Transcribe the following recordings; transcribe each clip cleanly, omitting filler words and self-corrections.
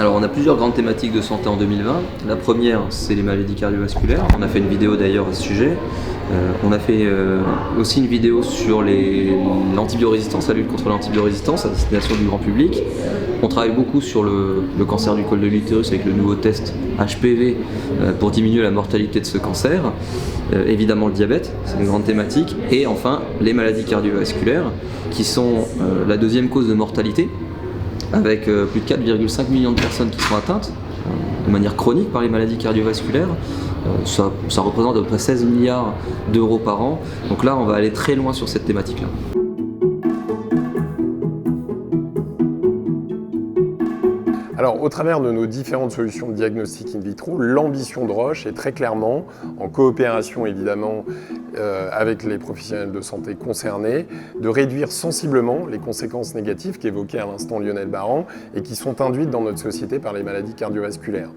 Alors on a plusieurs grandes thématiques de santé en 2020. La première, c'est les maladies cardiovasculaires. On a fait une vidéo d'ailleurs à ce sujet. On a fait aussi une vidéo sur l'antibiorésistance, la lutte contre l'antibiorésistance à destination du grand public. On travaille beaucoup sur le cancer du col de l'utérus avec le nouveau test HPV pour diminuer la mortalité de ce cancer. Évidemment le diabète, c'est une grande thématique. Et enfin les maladies cardiovasculaires qui sont la deuxième cause de mortalité, avec plus de 4,5 millions de personnes qui sont atteintes de manière chronique par les maladies cardiovasculaires. Ça représente à peu près 16 milliards d'euros par an. Donc là, on va aller très loin sur cette thématique-là. Alors, au travers de nos différentes solutions de diagnostic in vitro, l'ambition de Roche est très clairement, en coopération évidemment avec les professionnels de santé concernés, de réduire sensiblement les conséquences négatives qu'évoquait à l'instant Lionel Baran et qui sont induites dans notre société par les maladies cardiovasculaires.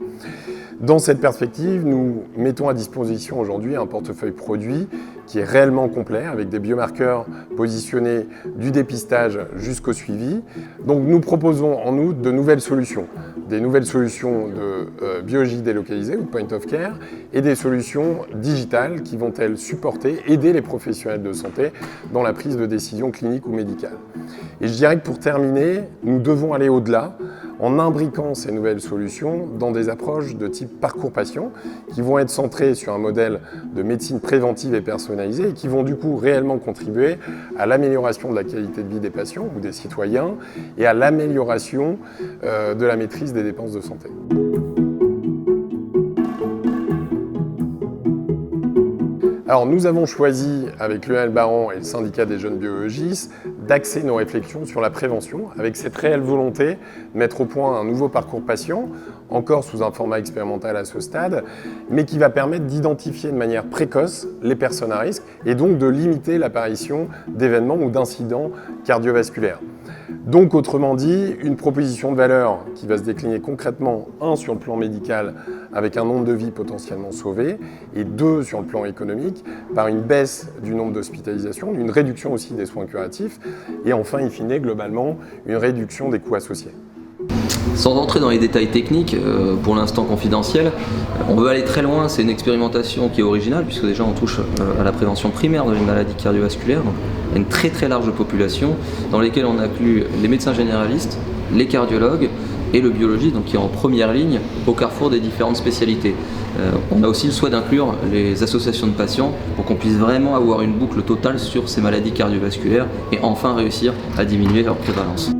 Dans cette perspective, nous mettons à disposition aujourd'hui un portefeuille produit qui est réellement complet, avec des biomarqueurs positionnés du dépistage jusqu'au suivi. Donc nous proposons en outre de nouvelles solutions, des nouvelles solutions de biologie délocalisée ou point of care et des solutions digitales qui vont elles supporter, aider les professionnels de santé dans la prise de décision clinique ou médicale. Et je dirais que pour terminer, nous devons aller au-delà en imbriquant ces nouvelles solutions dans des approches de type parcours patient qui vont être centrées sur un modèle de médecine préventive et personnalisée et qui vont du coup réellement contribuer à l'amélioration de la qualité de vie des patients ou des citoyens et à l'amélioration de la maîtrise des dépenses de santé. Alors nous avons choisi, avec Lionel Baran et le syndicat des jeunes biologistes, d'axer nos réflexions sur la prévention, avec cette réelle volonté de mettre au point un nouveau parcours patient, encore sous un format expérimental à ce stade, mais qui va permettre d'identifier de manière précoce les personnes à risque et donc de limiter l'apparition d'événements ou d'incidents cardiovasculaires. Donc, autrement dit, une proposition de valeur qui va se décliner concrètement, 1 sur le plan médical, avec un nombre de vies potentiellement sauvées, et 2 sur le plan économique, par une baisse du nombre d'hospitalisations, une réduction aussi des soins curatifs, et enfin, in fine, globalement, une réduction des coûts associés. Sans entrer dans les détails techniques, pour l'instant confidentiels, on veut aller très loin. C'est une expérimentation qui est originale puisque déjà on touche à la prévention primaire de les maladies cardiovasculaires. Donc, il y a une très très large population dans laquelle on inclut les médecins généralistes, les cardiologues et le biologiste, donc qui est en première ligne au carrefour des différentes spécialités. On a aussi le souhait d'inclure les associations de patients pour qu'on puisse vraiment avoir une boucle totale sur ces maladies cardiovasculaires et enfin réussir à diminuer leur prévalence.